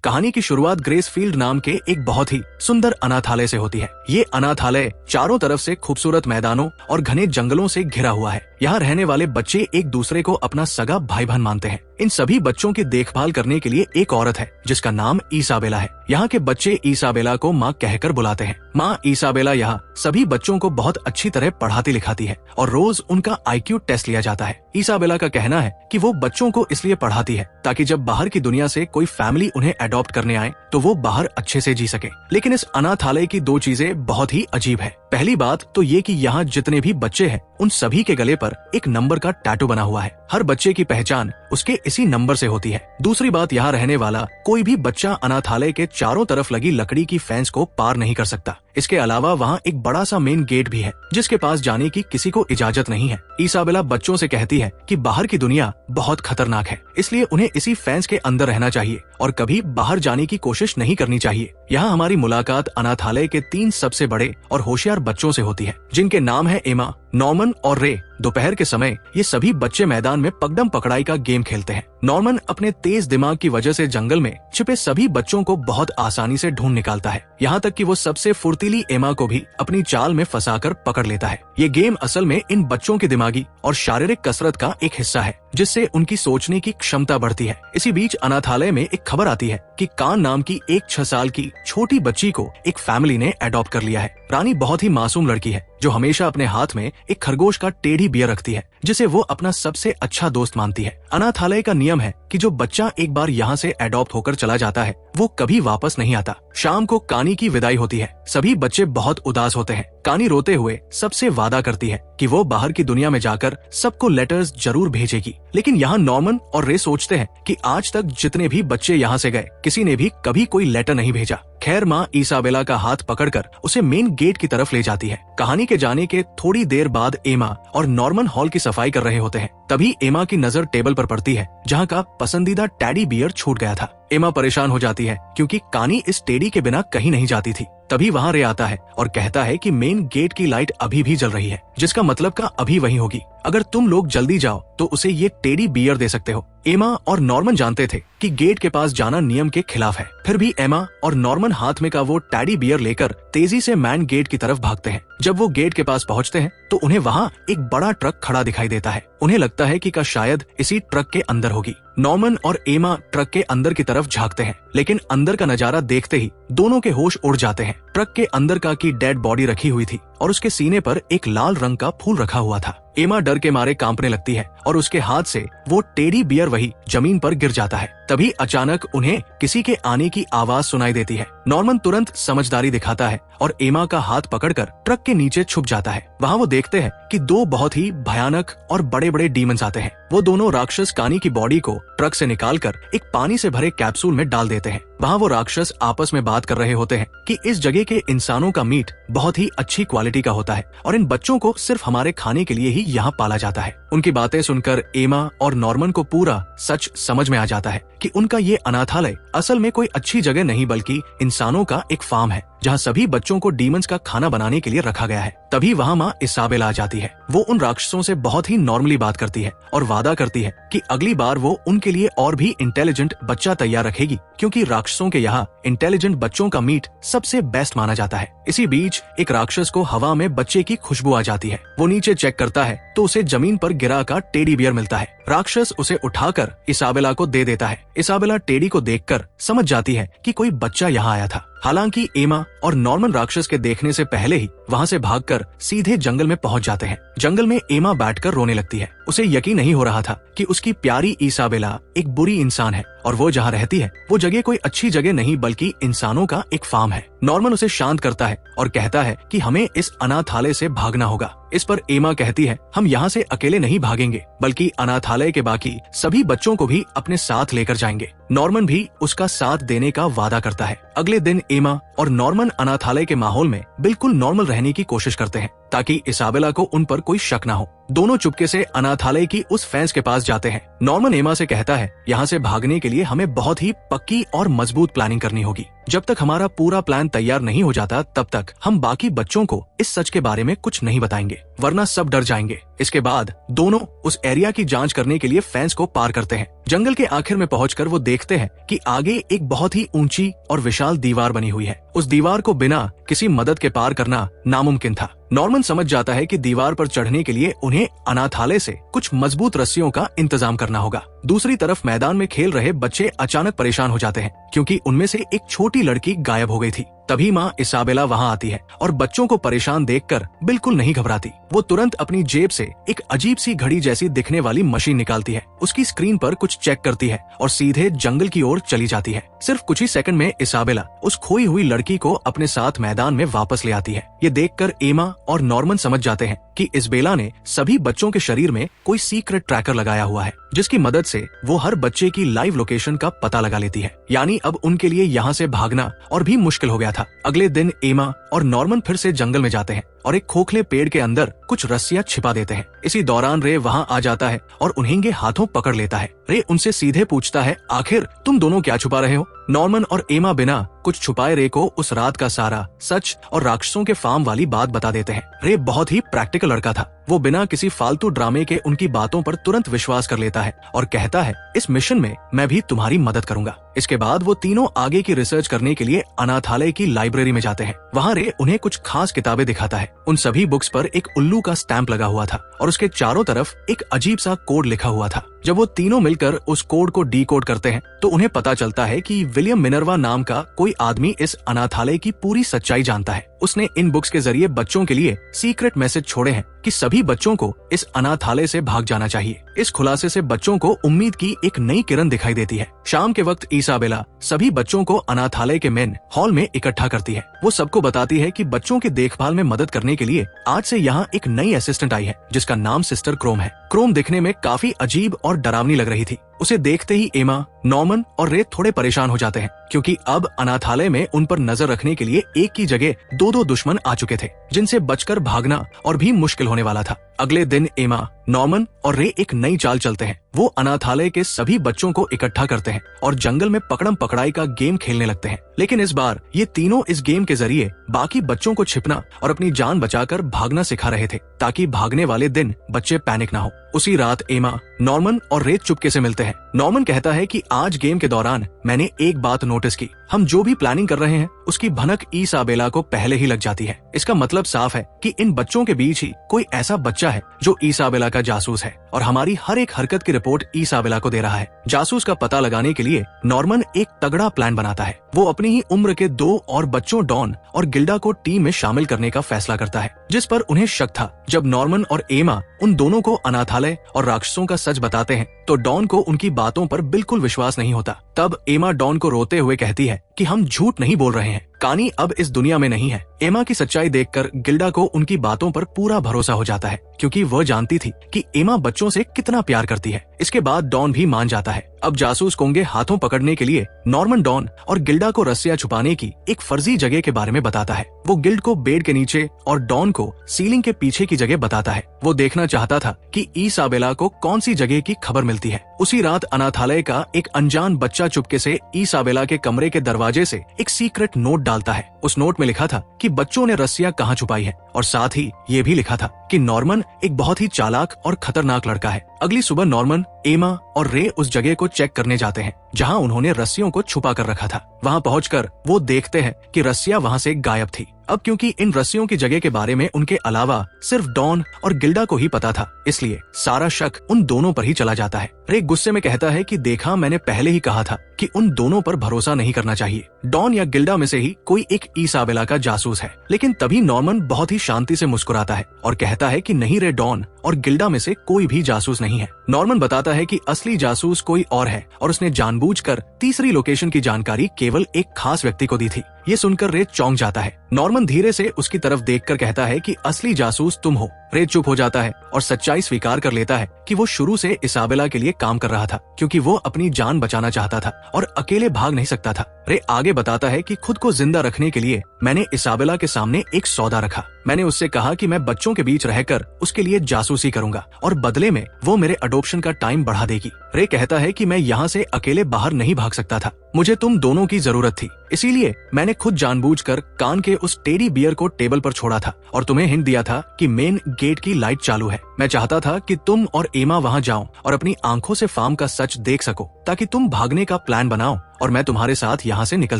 कहानी की शुरुआत ग्रेसफील्ड नाम के एक बहुत ही सुंदर अनाथालय से होती है। ये अनाथालय चारों तरफ से खूबसूरत मैदानों और घने जंगलों से घिरा हुआ है। यहाँ रहने वाले बच्चे एक दूसरे को अपना सगा भाई बहन मानते हैं। इन सभी बच्चों की देखभाल करने के लिए एक औरत है जिसका नाम ईसाबेला है। यहाँ के बच्चे ईसाबेला को माँ कहकर बुलाते हैं। माँ ईसाबेला यहाँ सभी बच्चों को बहुत अच्छी तरह पढ़ाती लिखाती है और रोज उनका IQ टेस्ट लिया जाता है। ईसाबेला का कहना है कि वो बच्चों को इसलिए पढ़ाती है ताकि जब बाहर की दुनिया से कोई फैमिली उन्हें अडॉप्ट करने आए तो वो बाहर अच्छे से जी सके। लेकिन इस अनाथालय की दो चीजें बहुत ही अजीब है। पहली बात तो ये कि यहाँ जितने भी बच्चे हैं उन सभी के गले पर एक नंबर का टैटू बना हुआ है। हर बच्चे की पहचान उसके इसी नंबर से होती है। दूसरी बात, यहाँ रहने वाला कोई भी बच्चा अनाथालय के चारों तरफ लगी लकड़ी की फेंस को पार नहीं कर सकता। इसके अलावा वहाँ एक बड़ा सा मेन गेट भी है जिसके पास जाने की किसी को इजाजत नहीं है। ईसाबेला बच्चों से कहती है कि बाहर की दुनिया बहुत खतरनाक है, इसलिए उन्हें इसी फेंस के अंदर रहना चाहिए और कभी बाहर जाने की कोशिश नहीं करनी चाहिए। यहाँ हमारी मुलाकात अनाथालय के 3 सबसे बड़े और होशियार बच्चों से होती है जिनके नाम है एमा, नॉर्मन और रे। दोपहर के समय ये सभी बच्चे मैदान में पकड़म पकड़ाई का गेम खेलते हैं। नॉर्मन अपने तेज दिमाग की वजह से जंगल में छिपे सभी बच्चों को बहुत आसानी से ढूंढ निकालता है, यहाँ तक कि वो सबसे फुर्तीली एमा को भी अपनी चाल में फंसाकर पकड़ लेता है। ये गेम असल में इन बच्चों की दिमागी और शारीरिक कसरत का एक हिस्सा है जिससे उनकी सोचने की क्षमता बढ़ती है। इसी बीच अनाथालय में एक खबर आती है कि कान नाम की एक 6 साल की छोटी बच्ची को एक फैमिली ने अडॉप्ट कर लिया है। रानी बहुत ही मासूम लड़की है जो हमेशा अपने हाथ में एक खरगोश का टेढ़ी बियर रखती है जिसे वो अपना सबसे अच्छा दोस्त मानती है। अनाथालय का नियम है कि जो बच्चा एक बार यहाँ से अडॉप्ट होकर चला जाता है वो कभी वापस नहीं आता। शाम को कानी की विदाई होती है। सभी बच्चे बहुत उदास होते हैं। कानी रोते हुए सबसे वादा करती है कि वो बाहर की दुनिया में जाकर सबको लेटर्स जरूर भेजेगी। लेकिन यहाँ नॉर्मन और रे सोचते हैं कि आज तक जितने भी बच्चे यहाँ से गए किसी ने भी कभी कोई लेटर नहीं भेजा। खैर, माँ ईसाबेला का हाथ पकड़कर उसे मेन गेट की तरफ ले जाती है। कहानी के जाने के थोड़ी देर बाद एमा और नॉर्मन हॉल की सफाई कर रहे होते हैं। तभी एमा की नजर टेबल पर पड़ती है जहाँ का पसंदीदा टेडी बियर छूट गया था। एमा परेशान हो जाती है क्योंकि कानी इस टेडी के बिना कहीं नहीं जाती थी। तभी वहाँ रे आता है और कहता है कि मेन गेट की लाइट अभी भी जल रही है, जिसका मतलब का अभी वही होगी। अगर तुम लोग जल्दी जाओ तो उसे ये टेडी बियर दे सकते हो। एमा और नॉर्मन जानते थे कि गेट के पास जाना नियम के खिलाफ है, फिर भी एमा और नॉर्मन हाथ में का वो टेडी बियर लेकर तेजी से मैन गेट की तरफ भागते हैं। जब वो गेट के पास पहुँचते हैं तो उन्हें वहाँ एक बड़ा ट्रक खड़ा दिखाई देता है। उन्हें लगता है कि का शायद इसी ट्रक के अंदर होगी। नॉर्मन और एमा ट्रक के अंदर की तरफ झांकते हैं, लेकिन अंदर का नजारा देखते ही दोनों के होश उड़ जाते हैं। ट्रक के अंदर का की डेड बॉडी रखी हुई थी और उसके सीने पर एक लाल रंग का फूल रखा हुआ था। एमा डर के मारे कांपने लगती है और उसके हाथ से वो टेडी बियर वही जमीन पर गिर जाता है। तभी अचानक उन्हें किसी के आने की आवाज सुनाई देती है। नॉर्मन तुरंत समझदारी दिखाता है और एमा का हाथ पकड़कर ट्रक के नीचे छुप जाता है। वहाँ वो देखते हैं कि 2 बहुत ही भयानक और बड़े बड़े डीमंस आते हैं। वो दोनों राक्षस कानी की बॉडी को ट्रक से निकालकर एक पानी से भरे कैप्सूल में डाल देते हैं। वहाँ वो राक्षस आपस में बात कर रहे होते हैं कि इस जगह के इंसानों का मीट बहुत ही अच्छी क्वालिटी का होता है और इन बच्चों को सिर्फ हमारे खाने के लिए ही यहाँ पाला जाता है। उनकी बातें सुनकर एमा और नॉर्मन को पूरा सच समझ में आ जाता है कि उनका ये अनाथालय असल में कोई अच्छी जगह नहीं बल्कि इंसानों का एक फार्म है जहाँ सभी बच्चों को डीमंस का खाना बनाने के लिए रखा गया है। तभी वहाँ माँ इसाबेला आ जाती है। वो उन राक्षसों से बहुत ही नॉर्मली बात करती है और वादा करती है कि अगली बार वो उनके लिए और भी इंटेलिजेंट बच्चा तैयार रखेगी, क्योंकि राक्षसों के यहाँ इंटेलिजेंट बच्चों का मीट सबसे बेस्ट माना जाता है। इसी बीच एक राक्षस को हवा में बच्चे की खुशबू आ जाती है। वो नीचे चेक करता है तो उसे जमीन पर गिरा का टेडी बियर मिलता है। राक्षस उसे उठाकर इसाबेला को दे देता है। इसाबेला टेडी को देखकर समझ जाती है कि कोई बच्चा यहाँ आया था। हालांकि एमा और नॉर्मन राक्षस के देखने से पहले ही वहाँ से भागकर सीधे जंगल में पहुँच जाते हैं। जंगल में एमा बैठकर रोने लगती है। उसे यकीन नहीं हो रहा था कि उसकी प्यारी इसाबेला एक बुरी इंसान है और वो जहाँ रहती है वो जगह कोई अच्छी जगह नहीं बल्कि इंसानों का एक फार्म है। नॉर्मन उसे शांत करता है और कहता है कि हमें इस अनाथालय से भागना होगा। इस पर एमा कहती है, हम यहाँ से अकेले नहीं भागेंगे बल्कि अनाथालय के बाकी सभी बच्चों को भी अपने साथ लेकर जाएंगे। नॉर्मन भी उसका साथ देने का वादा करता है। अगले दिन एमा और नॉर्मन अनाथालय के माहौल में बिल्कुल नॉर्मल रहने की कोशिश करते हैं ताकि इसाबेला को उन पर कोई शक न हो। दोनों चुपके से अनाथालय की उस फेंस के पास जाते हैं। नॉर्मन एमा से कहता है, यहाँ से भागने के लिए हमें बहुत ही पक्की और मजबूत प्लानिंग करनी होगी। जब तक हमारा पूरा प्लान तैयार नहीं हो जाता तब तक हम बाकी बच्चों को इस सच के बारे में कुछ नहीं बताएंगे, वरना सब डर जाएंगे। इसके बाद दोनों उस एरिया की जांच करने के लिए फेंस को पार करते हैं। जंगल के आखिर में पहुंचकर वो देखते हैं कि आगे एक बहुत ही ऊंची और विशाल दीवार बनी हुई है। उस दीवार को बिना किसी मदद के पार करना नामुमकिन था। नॉर्मन समझ जाता है कि दीवार पर चढ़ने के लिए उन्हें अनाथालय से कुछ मजबूत रस्सियों का इंतजाम करना होगा। दूसरी तरफ मैदान में खेल रहे बच्चे अचानक परेशान हो जाते हैं क्योंकि उनमें से एक छोटी लड़की गायब हो गई थी। तभी माँ इसाबेला वहाँ आती है और बच्चों को परेशान देखकर बिल्कुल नहीं घबराती। वो तुरंत अपनी जेब से एक अजीब सी घड़ी जैसी दिखने वाली मशीन निकालती है, उसकी स्क्रीन पर कुछ चेक करती है और सीधे जंगल की ओर चली जाती है। सिर्फ कुछ ही सेकंड में इसाबेला उस खोई हुई लड़की को अपने साथ मैदान में वापस ले आती है। ये देखकर एमा और नॉर्मन समझ जाते हैं कि इसाबेला ने सभी बच्चों के शरीर में कोई सीक्रेट ट्रैकर लगाया हुआ है, जिसकी मदद से वो हर बच्चे की लाइव लोकेशन का पता लगा लेती है। यानी अब उनके लिए यहाँ से भागना और भी मुश्किल हो गया था। अगले दिन एमा और नॉर्मन फिर से जंगल में जाते हैं और एक खोखले पेड़ के अंदर कुछ रस्सियां छिपा देते हैं। इसी दौरान रे वहाँ आ जाता है और उन्हें हाथों पकड़ लेता है। रे उनसे सीधे पूछता है, आखिर तुम दोनों क्या छुपा रहे हो? नॉर्मन और एमा बिना कुछ छुपाए रे को उस रात का सारा सच और राक्षसों के फार्म वाली बात बता देते हैं। रे बहुत ही प्रैक्टिकल लड़का था। वो बिना किसी फालतू ड्रामे के उनकी बातों पर तुरंत विश्वास कर लेता है और कहता है, इस मिशन में मैं भी तुम्हारी मदद करूंगा। इसके बाद वो तीनों आगे की रिसर्च करने के लिए अनाथालय की लाइब्रेरी में जाते हैं। वहाँ रे उन्हें कुछ खास किताबें दिखाता है। उन सभी बुक्स पर एक उल्लू का स्टैंप लगा हुआ था और उसके चारों तरफ एक अजीब सा कोड लिखा हुआ था। जब वो तीनों मिलकर उस कोड को डीकोड करते हैं तो उन्हें पता चलता है कि विलियम मिनर्वा नाम का कोई आदमी इस अनाथालय की पूरी सच्चाई जानता है। उसने इन बुक्स के जरिए बच्चों के लिए सीक्रेट मैसेज छोड़े हैं कि सभी बच्चों को इस अनाथालय से भाग जाना चाहिए। इस खुलासे से बच्चों को उम्मीद की एक नई किरण दिखाई देती है। शाम के वक्त इसाबेला सभी बच्चों को अनाथालय के मेन हॉल में इकट्ठा करती है। वो सबको बताती है कि बच्चों की देखभाल में मदद करने के लिए आज से यहाँ एक नई असिस्टेंट आई है, जिसका नाम सिस्टर क्रोम है। क्रोम दिखने में काफी अजीब और डरावनी लग रही थी। उसे देखते ही एमा, नॉर्मन और रे थोड़े परेशान हो जाते हैं क्योंकि अब अनाथालय में उन पर नजर रखने के लिए एक की जगह दो दुश्मन आ चुके थे, जिनसे बचकर भागना और भी मुश्किल होने वाला था। अगले दिन एमा, नॉर्मन और रे एक नई चाल चलते हैं। वो अनाथालय के सभी बच्चों को इकट्ठा करते हैं और जंगल में पकड़म पकड़ाई का गेम खेलने लगते हैं। लेकिन इस बार ये तीनों इस गेम के जरिए बाकी बच्चों को छिपना और अपनी जान बचाकर भागना सिखा रहे थे, ताकि भागने वाले दिन बच्चे पैनिक ना हो। उसी रात एमा, नॉर्मन और रे चुपके से मिलते हैं। नॉर्मन कहता है कि आज गेम के दौरान मैंने एक बात नोटिस की, हम जो भी प्लानिंग कर रहे हैं उसकी भनक इसाबेला को पहले ही लग जाती है। इसका मतलब साफ है कि इन बच्चों के बीच ही कोई ऐसा बच्चा है जो इसाबेला का जासूस है और हमारी हर एक हरकत की रिपोर्ट इसाबेला को दे रहा है। जासूस का पता लगाने के लिए नॉर्मन एक तगड़ा प्लान बनाता है। वो अपनी ही उम्र के दो और बच्चों डॉन और गिल्डा को टीम में शामिल करने का फैसला करता है, जिस पर उन्हें शक था। जब नॉर्मन और एमा उन दोनों को अनाथालय और राक्षसों का सच बताते हैं तो डॉन को उनकी बातों पर बिल्कुल विश्वास नहीं होता। तब एमा डॉन को रोते हुए कहती है कि हम झूठ नहीं बोल रहे हैं, कानी अब इस दुनिया में नहीं है। एमा की सच्चाई देखकर गिल्डा को उनकी बातों पर पूरा भरोसा हो जाता है क्योंकि वह जानती थी कि एमा बच्चों से कितना प्यार करती है। इसके बाद डॉन भी मान जाता है। अब जासूस कोंगे हाथों पकड़ने के लिए नॉर्मन डॉन और गिल्डा को रस्सियां छुपाने की एक फर्जी जगह के बारे में बताता है। वो गिल्ड को बेड के नीचे और डॉन को सीलिंग के पीछे की जगह बताता है। वो देखना चाहता था कि इसाबेला को कौन सी जगह की खबर मिलती है। उसी रात अनाथालय का एक अनजान बच्चा चुपके से इसाबेला के कमरे के दरवाजे से एक सीक्रेट नोट डालता है। उस नोट में लिखा था कि बच्चों ने रस्सियां कहाँ छुपाई है और साथ ही ये भी लिखा था कि नॉर्मन एक बहुत ही चालाक और खतरनाक लड़का है। अगली सुबह नॉर्मन, एमा और रे उस जगह को चेक करने जाते हैं जहां उन्होंने रस्सियों को छुपा कर रखा था। वहां पहुंचकर वो देखते हैं कि रस्सियां वहां से गायब थी। अब क्योंकि इन रस्सियों की जगह के बारे में उनके अलावा सिर्फ डॉन और गिल्डा को ही पता था, इसलिए सारा शक उन दोनों पर ही चला जाता है। रे गुस्से में कहता है कि देखा, मैंने पहले ही कहा था कि उन दोनों पर भरोसा नहीं करना चाहिए। डॉन या गिल्डा में से ही कोई एक इसाबेला का जासूस है। लेकिन तभी नॉर्मन बहुत ही शांति से मुस्कुराता है और कहता है कि नहीं रे, डॉन और गिल्डा में से कोई भी जासूस नहीं है। नॉर्मन बताता है कि असली जासूस कोई और है और उसने जानबूझकर तीसरी लोकेशन की जानकारी केवल एक खास व्यक्ति को दी थी। ये सुनकर रे चौंक जाता है। नॉर्मन धीरे से उसकी तरफ देखकर कहता है कि असली जासूस तुम हो। रे चुप हो जाता है और सच्चाई स्वीकार कर लेता है कि वो शुरू से इसाबेला के लिए काम कर रहा था क्योंकि वो अपनी जान बचाना चाहता था और अकेले भाग नहीं सकता था। रे आगे बताता है कि खुद को जिंदा रखने के लिए मैंने इसाबेला के सामने एक सौदा रखा। मैंने उससे कहा कि मैं बच्चों के बीच रहकर उसके लिए जासूसी करूंगा और बदले में वो मेरे अडॉप्शन का टाइम बढ़ा देगी। रे कहता है कि मैं यहाँ से अकेले बाहर नहीं भाग सकता था, मुझे तुम दोनों की जरूरत थी, इसीलिए मैंने खुद जानबूझकर कान के उस टेडी बियर को टेबल पर छोड़ा था और तुम्हें हिंट दिया था कि मेन गेट की लाइट चालू है। मैं चाहता था कि तुम और एमा वहाँ जाओ और अपनी आंखों से फार्म का सच देख सको ताकि तुम भागने का प्लान बनाओ और मैं तुम्हारे साथ यहाँ से निकल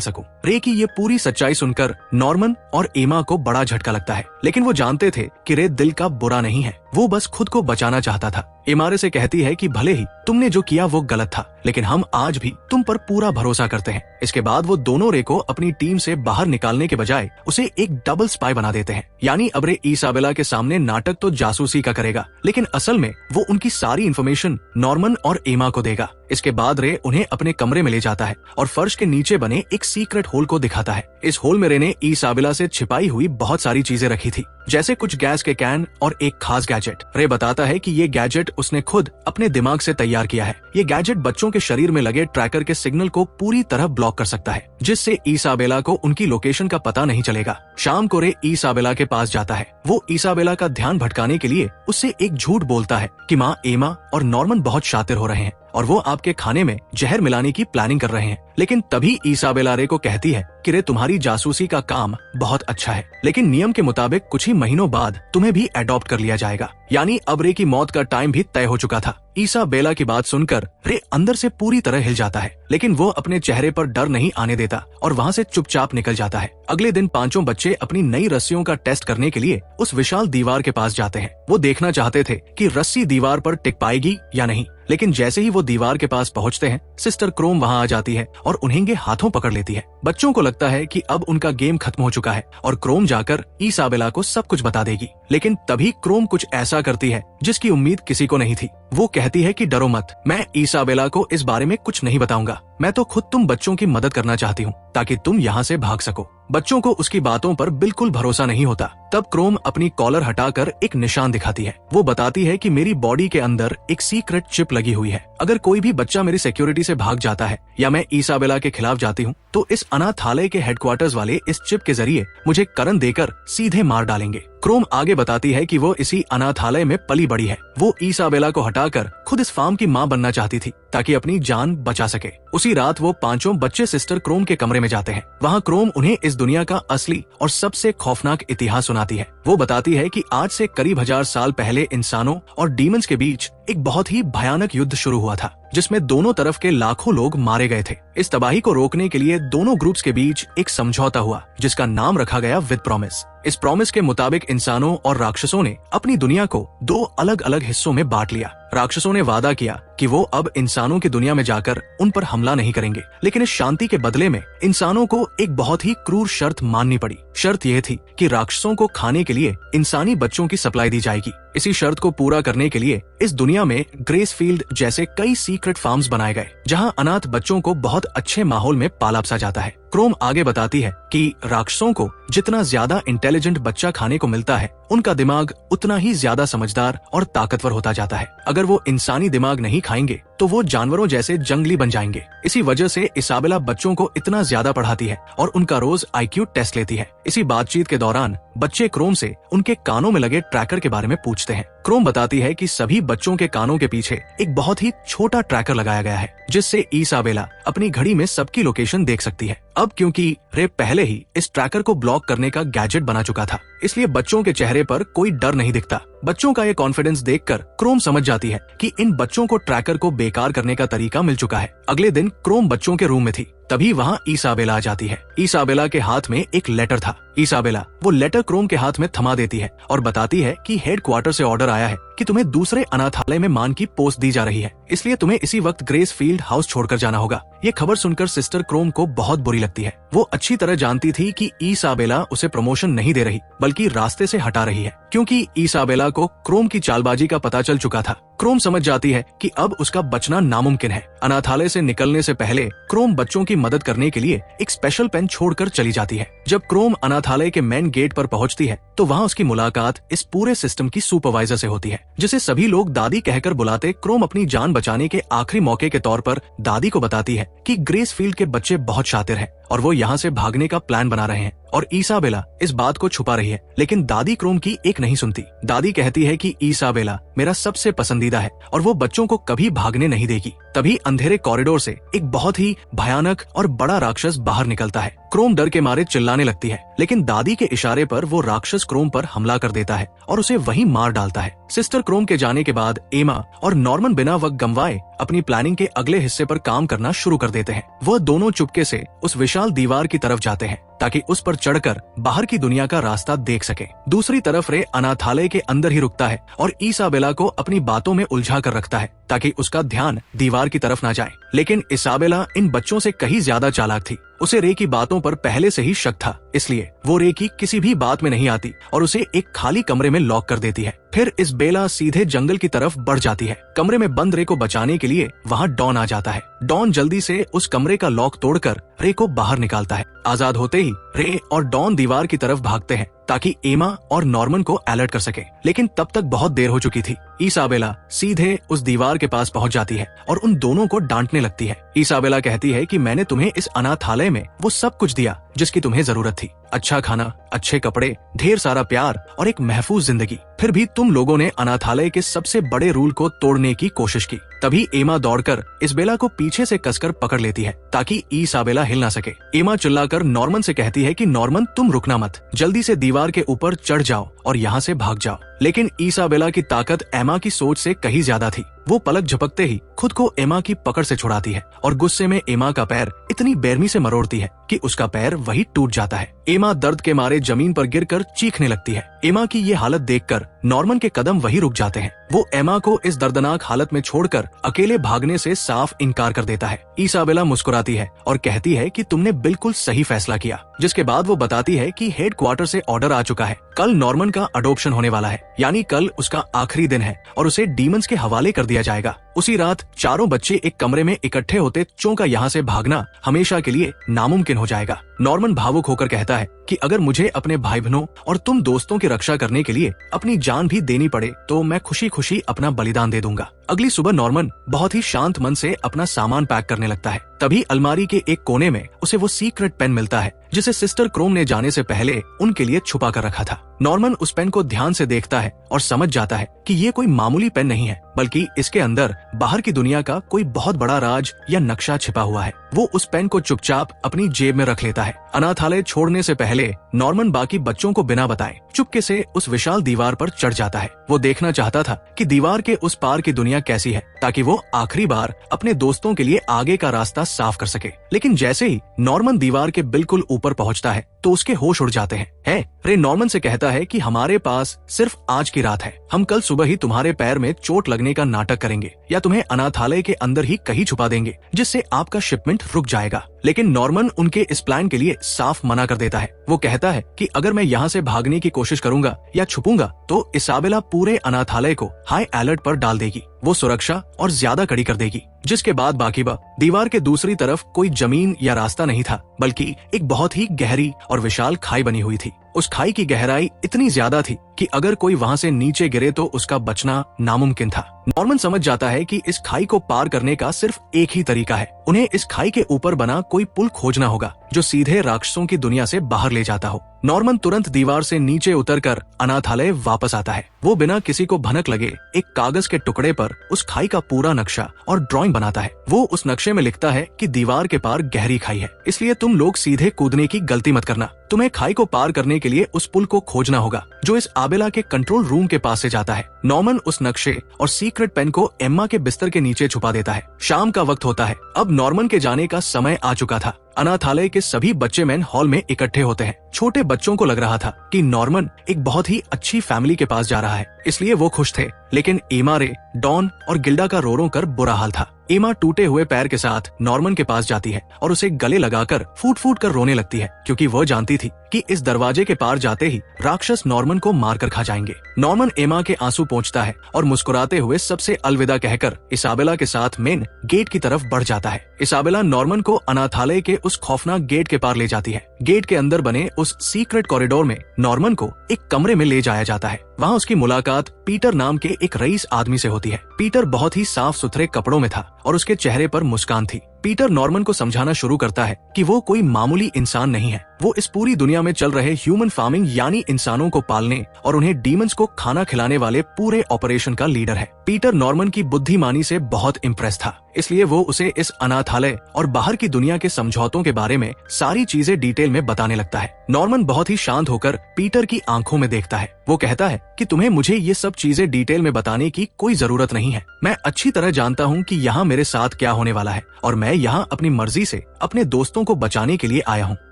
सकूं। रे की ये पूरी सच्चाई सुनकर नॉर्मन और एमा को बड़ा झटका लगता है, लेकिन वो जानते थे कि रे दिल का बुरा नहीं है, वो बस खुद को बचाना चाहता था। एमा रे से कहती है कि भले ही तुमने जो किया वो गलत था, लेकिन हम आज भी तुम पर पूरा भरोसा करते हैं। इसके बाद वो दोनों रे को अपनी टीम से बाहर निकालने के बजाय उसे एक डबल स्पाई बना देते हैं। यानी अब रे इसाबेला के सामने नाटक तो जासूसी का करेगा, लेकिन असल में वो उनकी सारी इन्फॉर्मेशन नॉर्मन और एमा को देगा। इसके बाद रे उन्हें अपने कमरे में ले जाता है और फर्श के नीचे बने एक सीक्रेट होल को दिखाता है। इस होल में रे ने इसाबेला से छिपाई हुई बहुत सारी चीजें रखी थी, जैसे कुछ गैस के कैन और एक खास गैजेट। रे बताता है कि ये गैजेट उसने खुद अपने दिमाग से तैयार किया है। ये गैजेट बच्चों के शरीर में लगे ट्रैकर के सिग्नल को पूरी तरह ब्लॉक कर सकता है, जिससे इसाबेला को उनकी लोकेशन का पता नहीं चलेगा। शाम को रे इसाबेला के पास जाता है। वो इसाबेला का ध्यान भटकाने के लिए उससे एक झूठ बोलता है कि माँ एमा और नॉर्मन बहुत शातिर हो रहे हैं और वो आपके खाने में जहर मिलाने की प्लानिंग कर रहे हैं। लेकिन तभी इसाबेला रे को कहती है कि रे तुम्हारी जासूसी का काम बहुत अच्छा है, लेकिन नियम के मुताबिक कुछ ही महीनों बाद तुम्हें भी अडॉप्ट कर लिया जाएगा। यानी अब रे की मौत का टाइम भी तय हो चुका था। इसाबेला की बात सुनकर रे अंदर से पूरी तरह हिल जाता है, लेकिन वो अपने चेहरे पर डर नहीं आने देता और वहाँ से चुपचाप निकल जाता है। अगले दिन पांचों बच्चे अपनी नई रस्सियों का टेस्ट करने के लिए उस विशाल दीवार के पास जाते हैं। वो देखना चाहते थे कि रस्सी दीवार पर टिक पाएगी या नहीं, लेकिन जैसे ही वो दीवार के पास पहुंचते हैं, सिस्टर क्रोम वहां आ जाती है और उन्हें हाथों पकड़ लेती है। बच्चों को लगता है कि अब उनका गेम खत्म हो चुका है और क्रोम जाकर इसाबेला को सब कुछ बता देगी। लेकिन तभी क्रोम कुछ ऐसा करती है जिसकी उम्मीद किसी को नहीं थी। वो कहती है कि डरो मत, मैं इसाबेला को इस बारे में कुछ नहीं बताऊंगा, मैं तो खुद तुम बच्चों की मदद करना चाहती हूँ ताकि तुम यहाँ से भाग सको। बच्चों को उसकी बातों पर बिल्कुल भरोसा नहीं होता। तब क्रोम अपनी कॉलर हटाकर एक निशान दिखाती है। वो बताती है कि मेरी बॉडी के अंदर एक सीक्रेट चिप लगी हुई है। अगर कोई भी बच्चा मेरी सिक्योरिटी से भाग जाता है या मैं इसाबेला के खिलाफ जाती हूँ, तो इस अनाथालय के हेडक्वार्टर्स वाले इस चिप के जरिए मुझे करंट देकर सीधे मार डालेंगे। क्रोम आगे बताती है कि वो इसी अनाथालय में पली बड़ी है। वो इसाबेला को हटाकर खुद इस फार्म की माँ बनना चाहती थी ताकि अपनी जान बचा सके। उसी रात वो पांचों बच्चे सिस्टर क्रोम के कमरे में जाते हैं। वहाँ क्रोम उन्हें इस दुनिया का असली और सबसे खौफनाक इतिहास सुनाती है। वो बताती है कि आज से करीब 1000 साल पहले इंसानों और डीमंस के बीच एक बहुत ही भयानक युद्ध शुरू हुआ था, जिसमें दोनों तरफ के लाखों लोग मारे गए थे। इस तबाही को रोकने के लिए दोनों ग्रुप्स के बीच एक समझौता हुआ, जिसका नाम रखा गया विद प्रॉमिस। इस प्रॉमिस के मुताबिक इंसानों और राक्षसों ने अपनी दुनिया को 2 अलग अलग हिस्सों में बांट लिया। राक्षसों ने वादा किया कि वो अब इंसानों की दुनिया में जाकर उन पर हमला नहीं करेंगे, लेकिन इस शांति के बदले में इंसानों को एक बहुत ही क्रूर शर्त माननी पड़ी। शर्त यह थी कि राक्षसों को खाने के लिए इंसानी बच्चों की सप्लाई दी जाएगी। इसी शर्त को पूरा करने के लिए इस दुनिया में ग्रेसफील्ड जैसे कई सीक्रेट फार्म्स बनाए गए, जहां अनाथ बच्चों को बहुत अच्छे माहौल में पाला पोसा जाता है। क्रोम आगे बताती है कि राक्षसों को जितना ज्यादा इंटेलिजेंट बच्चा खाने को मिलता है, उनका दिमाग उतना ही ज्यादा समझदार और ताकतवर होता जाता है। अगर वो इंसानी दिमाग नहीं खाएंगे तो वो जानवरों जैसे जंगली बन जाएंगे। इसी वजह से इसाबेला बच्चों को इतना ज्यादा पढ़ाती है और उनका रोज IQ टेस्ट लेती है। इसी बातचीत के दौरान बच्चे क्रोम से उनके कानों में लगे ट्रैकर के बारे में पूछते हैं। क्रोम बताती है कि सभी बच्चों के कानों के पीछे एक बहुत ही छोटा ट्रैकर लगाया गया है, जिससे इसाबेला अपनी घड़ी में सबकी लोकेशन देख सकती है। अब क्योंकि रे पहले ही इस ट्रैकर को ब्लॉक करने का गैजेट बना चुका था, इसलिए बच्चों के चेहरे पर कोई डर नहीं दिखता। बच्चों का ये कॉन्फिडेंस देखकर क्रोम समझ जाती है कि इन बच्चों को ट्रैकर को बेकार करने का तरीका मिल चुका है। अगले दिन क्रोम बच्चों के रूम में थी, तभी वहाँ इसाबेला आ जाती है। इसाबेला के हाथ में एक लेटर था। इसाबेला वो लेटर क्रोम के हाथ में थमा देती है और बताती है कि हेडक्वार्टर से ऑर्डर आया है कि तुम्हें दूसरे अनाथालय में मान की पोस्ट दी जा रही है, इसलिए तुम्हें इसी वक्त ग्रेसफील्ड हाउस छोड़कर जाना होगा। ये खबर सुनकर सिस्टर क्रोम को बहुत बुरी लगती है। वो अच्छी तरह जानती थी कि इसाबेला उसे प्रमोशन नहीं दे रही, बल्कि रास्ते से हटा रही है, क्योंकि इसाबेला को क्रोम की चालबाजी का पता चल चुका था। क्रोम समझ जाती है कि अब उसका बचना नामुमकिन है। अनाथालय से निकलने से पहले क्रोम बच्चों की मदद करने के लिए एक स्पेशल पेन छोड़कर चली जाती है। जब क्रोम अनाथालय के मेन गेट पर पहुंचती है तो वहां उसकी मुलाकात इस पूरे सिस्टम की सुपरवाइजर से होती है, जिसे सभी लोग दादी कहकर बुलाते। क्रोम अपनी जान बचाने के आखिरी मौके के तौर पर दादी को बताती है कि ग्रेसफील्ड के बच्चे बहुत शातिर हैं और वो यहाँ से भागने का प्लान बना रहे हैं और इसाबेला इस बात को छुपा रही है, लेकिन दादी क्रोम की एक नहीं सुनती। दादी कहती है कि इसाबेला मेरा सबसे पसंदीदा है और वो बच्चों को कभी भागने नहीं देगी। तभी अंधेरे कॉरिडोर से एक बहुत ही भयानक और बड़ा राक्षस बाहर निकलता है। क्रोम डर के मारे चिल्लाने लगती है, लेकिन दादी के इशारे पर वो राक्षस क्रोम पर हमला कर देता है और उसे वहीं मार डालता है। सिस्टर क्रोम के जाने के बाद एमा और नॉर्मन बिना वक्त गंवाए अपनी प्लानिंग के अगले हिस्से पर काम करना शुरू कर देते हैं। वह दोनों चुपके से उस विशाल दीवार की तरफ जाते हैं ताकि उस पर चढ़कर बाहर की दुनिया का रास्ता देख सके। दूसरी तरफ रे अनाथालय के अंदर ही रुकता है और इसाबेला को अपनी बातों में उलझा कर रखता है ताकि उसका ध्यान दीवार की तरफ ना जाए। लेकिन इसाबेला इन बच्चों से कहीं ज्यादा चालाक थी। उसे रे की बातों पर पहले से ही शक था, इसलिए वो रे की किसी भी बात में नहीं आती और उसे एक खाली कमरे में लॉक कर देती है। फिर इस बेला सीधे जंगल की तरफ बढ़ जाती है। कमरे में बंद रे को बचाने के लिए वहाँ डॉन आ जाता है। डॉन जल्दी से उस कमरे का लॉक तोड़कर रे को बाहर निकालता है। आजाद होते ही रे और डॉन दीवार की तरफ भागते हैं ताकि एमा और नॉर्मन को अलर्ट कर सके, लेकिन तब तक बहुत देर हो चुकी थी। इसाबेला सीधे उस दीवार के पास पहुंच जाती है और उन दोनों को डांटने लगती है। इसाबेला कहती है कि मैंने तुम्हें इस अनाथालय में वो सब कुछ दिया जिसकी तुम्हें जरूरत थी, अच्छा खाना, अच्छे कपड़े, ढेर सारा प्यार और एक महफूज जिंदगी, फिर भी तुम लोगों ने अनाथालय के सबसे बड़े रूल को तोड़ने की कोशिश की। तभी एमा दौड़कर इसाबेला को पीछे से कसकर पकड़ लेती है ताकि इसाबेला हिल ना सके। एमा चिल्लाकर नॉर्मन से कहती है कि नॉर्मन तुम रुकना मत, जल्दी से दीवार के ऊपर चढ़ जाओ और यहाँ से भाग जाओ। लेकिन इसाबेला की ताकत एमा की सोच से कहीं ज्यादा थी। वो पलक झपकते ही खुद को एमा की पकड़ से छुड़ाती है और गुस्से में एमा का पैर इतनी बेरमी से मरोड़ती है कि उसका पैर वही टूट जाता है। एमा दर्द के मारे जमीन पर गिरकर चीखने लगती है। एमा की ये हालत देखकर नॉर्मन के कदम वही रुक जाते हैं। वो एमा को इस दर्दनाक हालत में छोड़कर अकेले भागने से साफ इनकार कर देता है। इसाबेला मुस्कुराती है और कहती है कि तुमने बिल्कुल सही फैसला किया, जिसके बाद वो बताती है कि हेडक्वार्टर से ऑर्डर आ चुका है। कल नॉर्मन का अडॉप्शन होने वाला है, यानी कल उसका आखिरी दिन है और उसे डीमंस के हवाले कर दिया जाएगा। उसी रात चारों बच्चे एक कमरे में इकट्ठे होते का यहाँ से भागना हमेशा के लिए नामुमकिन हो जाएगा। नॉर्मन भावुक होकर कहता है कि अगर मुझे अपने भाई बहनों और तुम दोस्तों की रक्षा करने के लिए अपनी जान भी देनी पड़े तो मैं खुशी खुशी अपना बलिदान दे दूंगा। अगली सुबह नॉर्मन बहुत ही शांत मन से अपना सामान पैक करने लगता है। तभी अलमारी के एक कोने में उसे वो सीक्रेट पेन मिलता है जिसे सिस्टर क्रोम ने जाने से पहले उनके लिए छुपा कर रखा था। नॉर्मन उस पेन को ध्यान से देखता है और समझ जाता है कि ये कोई मामूली पेन नहीं है, बल्कि इसके अंदर बाहर की दुनिया का कोई बहुत बड़ा राज या नक्शा छिपा हुआ है। वो उस पेन को चुपचाप अपनी जेब में रख लेता है। अनाथालय छोड़ने से पहले नॉर्मन बाकी बच्चों को बिना बताए चुपके से उस विशाल दीवार पर चढ़ जाता है। वो देखना चाहता था कि दीवार के उस पार की दुनिया कैसी है, ताकि वो आखिरी बार अपने दोस्तों के लिए आगे का रास्ता साफ कर सके। लेकिन जैसे ही नॉर्मन दीवार के बिल्कुल ऊपर पहुंचता है तो उसके होश उड़ जाते हैं। रे नॉर्मन से कहता है कि हमारे पास सिर्फ आज की रात है, हम कल सुबह ही तुम्हारे पैर में चोट लगने का नाटक करेंगे या तुम्हें अनाथालय के अंदर ही कहीं छुपा देंगे, जिससे आपका शिपमेंट रुक जाएगा। लेकिन नॉर्मन उनके इस प्लान के लिए साफ मना कर देता है। वो कहता है कि अगर मैं यहाँ से भागने की कोशिश करूंगा या छुपूंगा तो इसाबेला पूरे अनाथालय को हाई अलर्ट पर डाल देगी, वो सुरक्षा और ज्यादा कड़ी कर देगी। जिसके बाद बाकीबा दीवार के दूसरी तरफ कोई जमीन या रास्ता नहीं था, बल्कि एक बहुत ही गहरी और विशाल खाई बनी हुई थी। उस खाई की गहराई इतनी ज्यादा थी कि अगर कोई वहाँ से नीचे गिरे तो उसका बचना नामुमकिन था। नॉर्मन समझ जाता है कि इस खाई को पार करने का सिर्फ एक ही तरीका है, उन्हें इस खाई के ऊपर बना कोई पुल खोजना होगा जो सीधे राक्षसों की दुनिया से बाहर ले जाता हो। नॉर्मन तुरंत दीवार से नीचे उतरकर अनाथालय वापस आता है। वो बिना किसी को भनक लगे एक कागज के टुकड़े पर उस खाई का पूरा नक्शा और ड्राइंग बनाता है। वो उस नक्शे में लिखता है कि दीवार के पार गहरी खाई है, इसलिए तुम लोग सीधे कूदने की गलती मत करना। तुम्हें खाई को पार करने के लिए उस पुल को खोजना होगा जो इस आबेला के कंट्रोल रूम के पास से जाता है। नॉर्मन उस नक्शे और सीक्रेट पेन को एम्मा के बिस्तर के नीचे छुपा देता है। शाम का वक्त होता है। अब नॉर्मन के जाने का समय आ चुका था। अनाथालय के सभी बच्चे मैन हॉल में इकट्ठे होते हैं। छोटे बच्चों को लग रहा था कि नॉर्मन एक बहुत ही अच्छी फैमिली के पास जा रहा है, इसलिए वो खुश थे। लेकिन एमा, रे, डॉन और गिल्डा का रो रो कर बुरा हाल था। एमा टूटे हुए पैर के साथ नॉर्मन के पास जाती है और उसे गले लगाकर फूट फूट कर रोने लगती है, क्योंकि वह जानती थी कि इस दरवाजे के पार जाते ही राक्षस नॉर्मन को मारकर खा जाएंगे। नॉर्मन एमा के आंसू पोंछता है और मुस्कुराते हुए सबसे अलविदा कहकर इसाबेला के साथ मेन गेट की तरफ बढ़ जाता है। इसाबेला नॉर्मन को अनाथालय के उस खौफनाक गेट के पार ले जाती है। गेट के अंदर बने उस सीक्रेट कॉरिडोर में नॉर्मन को एक कमरे में ले जाया जाता है। वहाँ उसकी मुलाकात पीटर नाम के एक रईस आदमी से होती है। पीटर बहुत ही साफ सुथरे कपड़ों में था और उसके चेहरे पर मुस्कान थी। पीटर नॉर्मन को समझाना शुरू करता है कि वो कोई मामूली इंसान नहीं है। वो इस पूरी दुनिया में चल रहे ह्यूमन फार्मिंग यानी इंसानों को पालने और उन्हें डीमंस को खाना खिलाने वाले पूरे ऑपरेशन का लीडर है। पीटर नॉर्मन की बुद्धिमानी से बहुत इम्प्रेस था, इसलिए वो उसे इस अनाथालय और बाहर की दुनिया के समझौतों के बारे में सारी चीजें डिटेल में बताने लगता है। नॉर्मन बहुत ही शांत होकर पीटर की आंखों में देखता है। वो कहता है कि तुम्हें मुझे ये सब चीजें डिटेल में बताने की कोई जरूरत नहीं है। मैं अच्छी तरह जानता हूँ कि यहाँ मेरे साथ क्या होने वाला है और मैं यहाँ अपनी मर्जी से अपने दोस्तों को बचाने के लिए आया हूँ।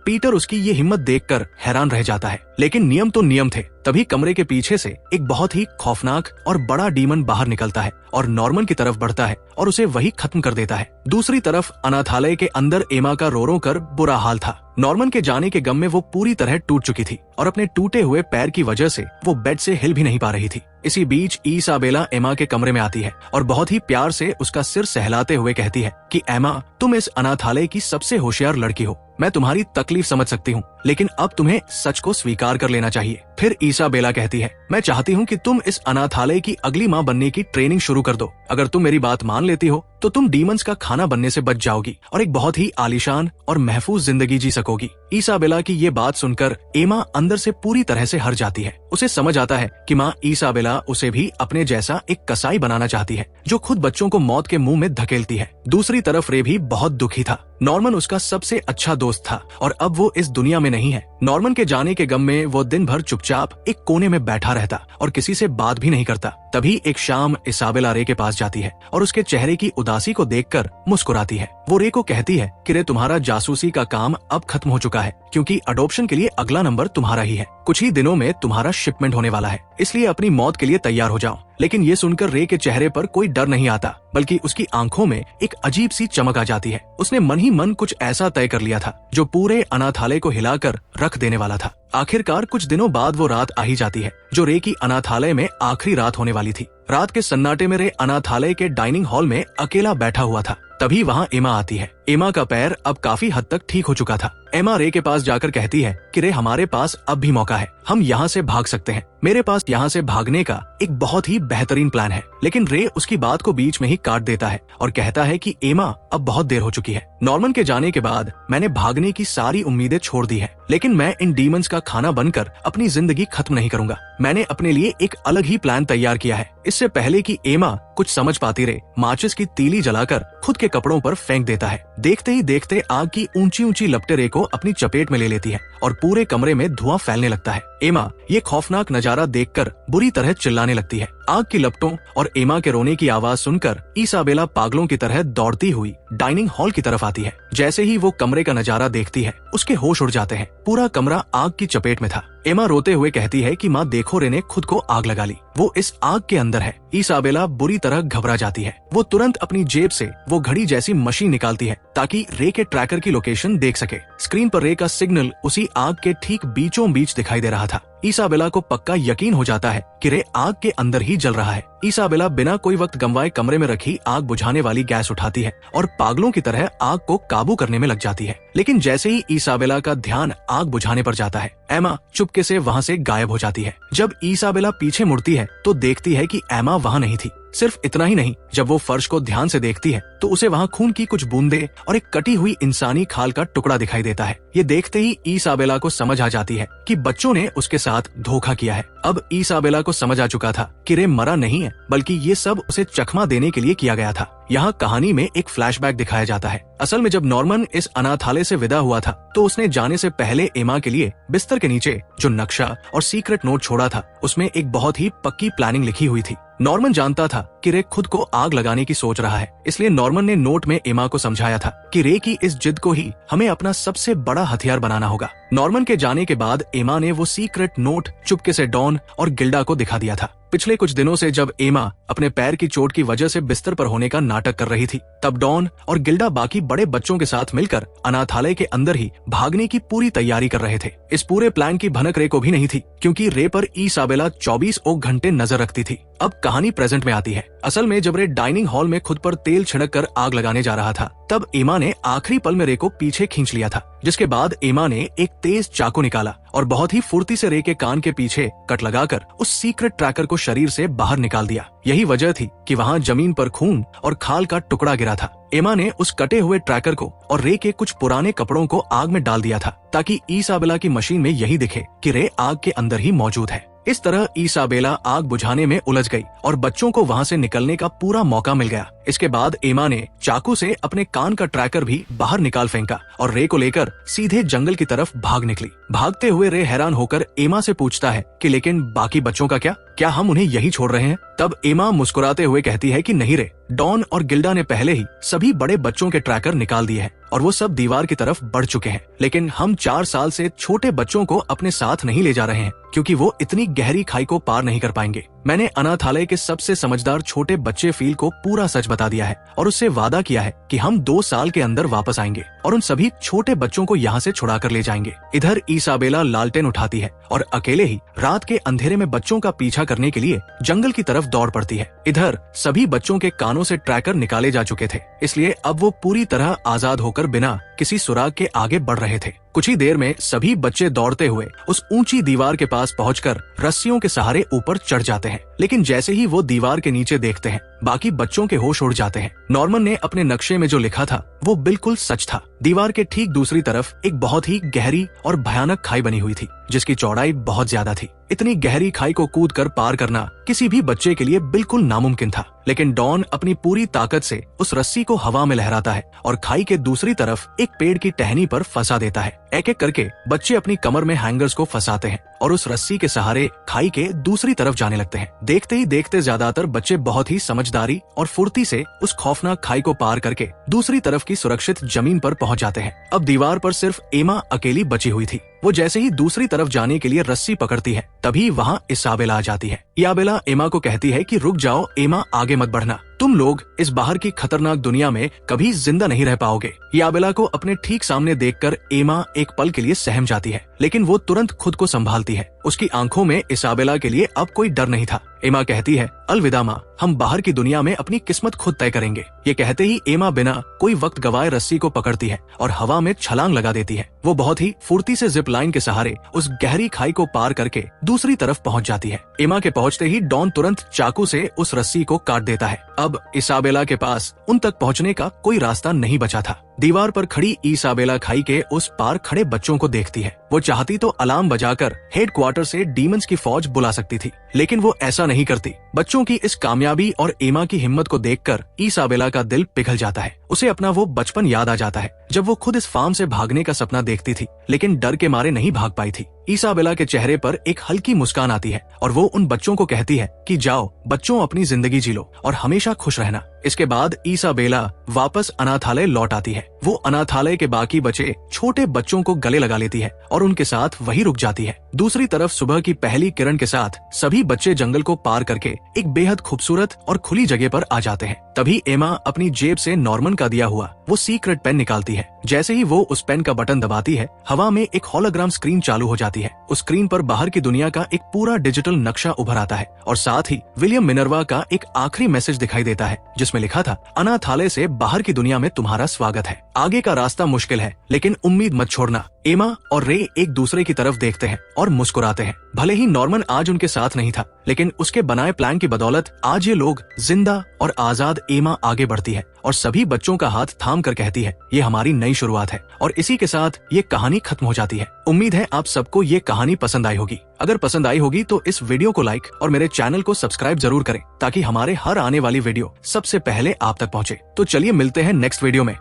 पीटर उसकी ये हिम्मत देखकर हैरान रह जाता है, लेकिन नियम तो नियम थे। तभी कमरे के पीछे से एक बहुत ही खौफनाक और बड़ा डीमन बाहर निकलता है और नॉर्मन की तरफ बढ़ता है और उसे वही खत्म कर देता है। दूसरी तरफ अनाथालय के अंदर एमा का रो रो कर बुरा हाल था। नॉर्मन के जाने के गम में वो पूरी तरह टूट चुकी थी और अपने टूटे हुए पैर की वजह से वो बेड से हिल भी नहीं पा रही थी। इसी बीच इसाबेला एमा के कमरे में आती है और बहुत ही प्यार से उसका सिर सहलाते हुए कहती है कि एमा, तुम इस अनाथालय की सबसे होशियार लड़की हो। मैं तुम्हारी तकलीफ समझ सकती हूँ, लेकिन अब तुम्हें सच को स्वीकार कर लेना चाहिए। फिर इसाबेला कहती है, मैं चाहती हूँ कि तुम इस अनाथालय की अगली माँ बनने की ट्रेनिंग शुरू कर दो। अगर तुम मेरी बात मान लेती हो तो तुम डीमंस का खाना बनने से बच जाओगी और एक बहुत ही आलीशान और महफूज जिंदगी जी सकोगी। इसाबेला की ये बात सुनकर एमा अंदर से पूरी तरह से हर जाती है। उसे समझ आता है कि माँ इसाबेला उसे भी अपने जैसा एक कसाई बनाना चाहती है, जो खुद बच्चों को मौत के मुंह में धकेलती है। दूसरी तरफ रे भी बहुत दुखी था। नॉर्मन उसका सबसे अच्छा दोस्त था और अब वो इस दुनिया में नहीं है। नॉर्मन के जाने के गम में वो दिन भर चुपचाप एक कोने में बैठा रहता और किसी से बात भी नहीं करता। तभी एक शाम इसाबेला रे के पास जाती है और उसके चेहरे की उदासी को देखकर मुस्कुराती है। वो रे को कहती है कि रे, तुम्हारा जासूसी का काम अब खत्म हो चुका है, क्योंकि अडॉप्शन के लिए अगला नंबर तुम्हारा ही है। कुछ ही दिनों में तुम्हारा शिपमेंट होने वाला है, इसलिए अपनी मौत के लिए तैयार हो जाओ। लेकिन ये सुनकर रे के चेहरे पर कोई डर नहीं आता, बल्कि उसकी आंखों में एक अजीब सी चमक आ जाती है। उसने मन ही मन कुछ ऐसा तय कर लिया था जो पूरे अनाथालय को हिलाकर रख देने वाला था। आखिरकार कुछ दिनों बाद वो रात आ ही जाती है जो रे की अनाथालय में आखिरी रात होने वाली थी। रात के सन्नाटे में रे अनाथालय के डाइनिंग हॉल में अकेला बैठा हुआ था। तभी वहाँ एमा आती है। एमा का पैर अब काफी हद तक ठीक हो चुका था। एमा रे के पास जाकर कहती है कि रे, हमारे पास अब भी मौका है, हम यहाँ से भाग सकते हैं। मेरे पास यहाँ से भागने का एक बहुत ही बेहतरीन प्लान है। लेकिन रे उसकी बात को बीच में ही काट देता है और कहता है कि एमा, अब बहुत देर हो चुकी है। नॉर्मन के जाने के बाद मैंने भागने की सारी उम्मीदें छोड़ दी है, लेकिन मैं इन डीमंस का खाना बनकर अपनी जिंदगी खत्म नहीं करूंगा। मैंने अपने लिए एक अलग ही प्लान तैयार किया है। इससे पहले कि एमा कुछ समझ पाती रे माचिस की तीली जलाकर खुद के कपड़ों पर फेंक देता है। देखते ही देखते आग की ऊंची ऊंची लपटें रे को अपनी चपेट में ले लेती है और पूरे कमरे में धुआं फैलने लगता है। एमा ये खौफनाक नजारा देखकर बुरी तरह चिल्लाने लगती है। आग की लपटों और एमा के रोने की आवाज सुनकर इसाबेला पागलों की तरह दौड़ती हुई डाइनिंग हॉल की तरफ आती है। जैसे ही वो कमरे का नजारा देखती है, उसके होश उड़ जाते हैं। पूरा कमरा आग की चपेट में था। एमा रोते हुए कहती है कि माँ देखो, रे ने खुद को आग लगा ली, वो इस आग के अंदर है। इसाबेला बुरी तरह घबरा जाती है। वो तुरंत अपनी जेब से वो घड़ी जैसी मशीन निकालती है ताकि रे के ट्रैकर की लोकेशन देख सके। स्क्रीन पर रे का सिग्नल उसी आग के ठीक बीचों बीच दिखाई दे रहा था। इसाबेला को पक्का यकीन हो जाता है कि रे आग के अंदर ही जल रहा है। इसाबेला बिना कोई वक्त गंवाए कमरे में रखी आग बुझाने वाली गैस उठाती है और पागलों की तरह आग को काबू करने में लग जाती है। लेकिन जैसे ही इसाबेला का ध्यान आग बुझाने पर जाता है, एमा चुपके से वहाँ से गायब हो जाती है। जब इसाबेला पीछे मुड़ती है तो देखती है कि एमा वहाँ नहीं थी। सिर्फ इतना ही नहीं, जब वो फर्श को ध्यान से देखती है तो उसे वहाँ खून की कुछ बूंदें और एक कटी हुई इंसानी खाल का टुकड़ा दिखाई देता है। ये देखते ही इसाबेला को समझ आ जाती है कि बच्चों ने उसके साथ धोखा किया है। अब इसाबेला को समझ आ चुका था कि रे मरा नहीं है, बल्कि ये सब उसे चकमा देने के लिए किया गया था। यहाँ कहानी में एक फ्लैशबैक दिखाया जाता है। असल में जब नॉर्मन इस अनाथालय से विदा हुआ था तो उसने जाने से पहले एमा के लिए बिस्तर के नीचे जो नक्शा और सीक्रेट नोट छोड़ा था, उसमें एक बहुत ही पक्की प्लानिंग लिखी हुई थी। नॉर्मन जानता था कि रे खुद को आग लगाने की सोच रहा है, इसलिए नॉर्मन ने नोट में एमा को समझाया था कि रे की इस जिद को ही हमें अपना सबसे बड़ा हथियार बनाना होगा। नॉर्मन के जाने के बाद एमा ने वो सीक्रेट नोट चुपके से डॉन और गिल्डा को दिखा दिया था। पिछले कुछ दिनों से जब एमा अपने पैर की चोट की वजह से बिस्तर पर होने का नाटक कर रही थी, तब डॉन और गिल्डा बाकी बड़े बच्चों के साथ मिलकर अनाथालय के अंदर ही भागने की पूरी तैयारी कर रहे थे। इस पूरे प्लान की भनक रे को भी नहीं थी, क्योंकि रे पर इसाबेला 24 घंटे नजर रखती थी। अब कहानी प्रेजेंट में आती है। असल में जब रे डाइनिंग हॉल में खुद पर तेल छिड़क कर आग लगाने जा रहा था, तब एमा ने आखिरी पल में रे को पीछे खींच लिया था, जिसके बाद एमा ने एक तेज चाकू निकाला और बहुत ही फुर्ती से रे के कान के पीछे कट लगाकर उस सीक्रेट ट्रैकर को शरीर से बाहर निकाल दिया। यही वजह थी कि वहाँ जमीन पर खून और खाल का टुकड़ा गिरा था। एमा ने उस कटे हुए ट्रैकर को और रे के कुछ पुराने कपड़ों को आग में डाल दिया था, ताकि इसाबेला की मशीन में यही दिखे कि रे आग के अंदर ही मौजूद है। इस तरह इसाबेला आग बुझाने में उलझ गई और बच्चों को वहाँ से निकलने का पूरा मौका मिल गया। इसके बाद एमा ने चाकू से अपने कान का ट्रैकर भी बाहर निकाल फेंका और रे को लेकर सीधे जंगल की तरफ भाग निकली। भागते हुए रे हैरान होकर एमा से पूछता है कि लेकिन बाकी बच्चों का क्या हम उन्हें यही छोड़ रहे हैं? तब एमा मुस्कुराते हुए कहती है कि नहीं रे, डॉन और गिल्डा ने पहले ही सभी बड़े बच्चों के ट्रैकर निकाल दिए हैं और वो सब दीवार की तरफ बढ़ चुके हैं, लेकिन हम 4 साल से छोटे बच्चों को अपने साथ नहीं ले जा रहे हैं, क्योंकि वो इतनी गहरी खाई को पार नहीं कर पाएंगे। मैंने अनाथालय के सबसे समझदार छोटे बच्चे फील को पूरा सच बता दिया है और उससे वादा किया है कि हम 2 साल के अंदर वापस आएंगे और उन सभी छोटे बच्चों को यहाँ से छुड़ा कर ले जाएंगे। इधर इसाबेला लालटेन उठाती है और अकेले ही रात के अंधेरे में बच्चों का पीछा करने के लिए जंगल की तरफ दौड़ पड़ती है। इधर सभी बच्चों के कानों से ट्रैकर निकाले जा चुके थे, इसलिए अब वो पूरी तरह आजाद होकर बिना किसी सुराग के आगे बढ़ रहे थे। कुछ ही देर में सभी बच्चे दौड़ते हुए उस ऊंची दीवार के पास पहुंचकर रस्सियों के सहारे ऊपर चढ़ जाते हैं, लेकिन जैसे ही वो दीवार के नीचे देखते हैं, बाकी बच्चों के होश उड़ जाते हैं। नॉर्मन ने अपने नक्शे में जो लिखा था वो बिल्कुल सच था। दीवार के ठीक दूसरी तरफ एक बहुत ही गहरी और भयानक खाई बनी हुई थी, जिसकी चौड़ाई बहुत ज्यादा थी। इतनी गहरी खाई को कूद कर पार करना किसी भी बच्चे के लिए बिल्कुल नामुमकिन था, लेकिन डॉन अपनी पूरी ताकत से उस रस्सी को हवा में लहराता है और खाई के दूसरी तरफ एक पेड़ की टहनी पर फंसा देता है। एक एक करके बच्चे अपनी कमर में हैंगर्स को फंसाते हैं और उस रस्सी के सहारे खाई के दूसरी तरफ जाने लगते हैं। देखते ही देखते ज्यादातर बच्चे बहुत ही समझदारी और फुर्ती से उस खौफनाक खाई को पार करके दूसरी तरफ की सुरक्षित जमीन पर पहुंच जाते हैं। अब दीवार पर सिर्फ एमा अकेली बची हुई थी। वो जैसे ही दूसरी तरफ जाने के लिए रस्सी पकड़ती है, तभी वहाँ इसाबेला आ जाती है। इसाबेला एमा को कहती है कि रुक जाओ एमा, आगे मत बढ़ना, तुम लोग इस बाहर की खतरनाक दुनिया में कभी जिंदा नहीं रह पाओगे। इसाबेला को अपने ठीक सामने देखकर एमा एक पल के लिए सहम जाती है, लेकिन वो तुरंत खुद को संभालती है। उसकी आंखों में इसाबेला के लिए अब कोई डर नहीं था। एमा कहती है, अलविदा माँ, हम बाहर की दुनिया में अपनी किस्मत खुद तय करेंगे। ये कहते ही एमा बिना कोई वक्त गवाए रस्सी को पकड़ती है और हवा में छलांग लगा देती है। वो बहुत ही फुर्ती से जिप लाइन के सहारे उस गहरी खाई को पार करके दूसरी तरफ पहुंच जाती है। एमा के पहुंचते ही डॉन तुरंत चाकू से उस रस्सी को काट देता है। अब इसाबेला के पास उन तक पहुंचने का कोई रास्ता नहीं बचा था। दीवार पर खड़ी इसाबेला खाई के उस पार खड़े बच्चों को देखती है। वो चाहती तो अलार्म बजाकर हेडक्वार्टर से डीमंस की फौज बुला सकती थी, लेकिन वो ऐसा नहीं करती। बच्चों की इस कामयाबी और एमा की हिम्मत को देखकर इसाबेला का दिल पिघल जाता है। उसे अपना वो बचपन याद आ जाता है जब वो खुद इस फार्म से भागने का सपना देखती थी, लेकिन डर के मारे नहीं भाग पाई थी। इसाबेला के चेहरे पर एक हल्की मुस्कान आती है और वो उन बच्चों को कहती है कि जाओ बच्चों, अपनी जिंदगी जी लो और हमेशा खुश रहना। इसके बाद इसाबेला वापस अनाथालय लौट आती है। वो अनाथालय के बाकी बचे छोटे बच्चों को गले लगा लेती है और उनके साथ वही रुक जाती है। दूसरी तरफ सुबह की पहली किरण के साथ सभी बच्चे जंगल को पार करके एक बेहद खूबसूरत और खुली जगह पर आ जाते हैं। तभी एमा अपनी जेब से नॉर्मन का दिया हुआ वो सीक्रेट पेन निकालती है। जैसे ही वो उस पेन का बटन दबाती है, हवा में एक होलोग्राम स्क्रीन चालू हो जाती है। उस स्क्रीन पर बाहर की दुनिया का एक पूरा डिजिटल नक्शा उभर आता है और साथ ही विलियम मिनर्वा का एक आखिरी मैसेज दिखाई देता है, जिसमें लिखा था, अनाथालय से बाहर की दुनिया में तुम्हारा स्वागत है। आगे का रास्ता मुश्किल है, लेकिन उम्मीद मत छोड़ना। एमा और रे एक दूसरे की तरफ देखते हैं और मुस्कुराते हैं। भले ही नॉर्मन आज उनके साथ नहीं था, लेकिन उसके बनाए प्लान की बदौलत आज ये लोग जिंदा और आजाद एमा आगे बढ़ती है और सभी बच्चों का हाथ थाम कर कहती है, ये हमारी नई शुरुआत है। और इसी के साथ ये कहानी खत्म हो जाती है। उम्मीद है आप सबको ये कहानी पसंद आई होगी। अगर पसंद आई होगी तो इस वीडियो को लाइक और मेरे चैनल को सब्सक्राइब जरूर करें, ताकि हमारे हर आने वाली वीडियो सबसे पहले आप तक पहुंचे। तो चलिए मिलते हैं नेक्स्ट वीडियो में।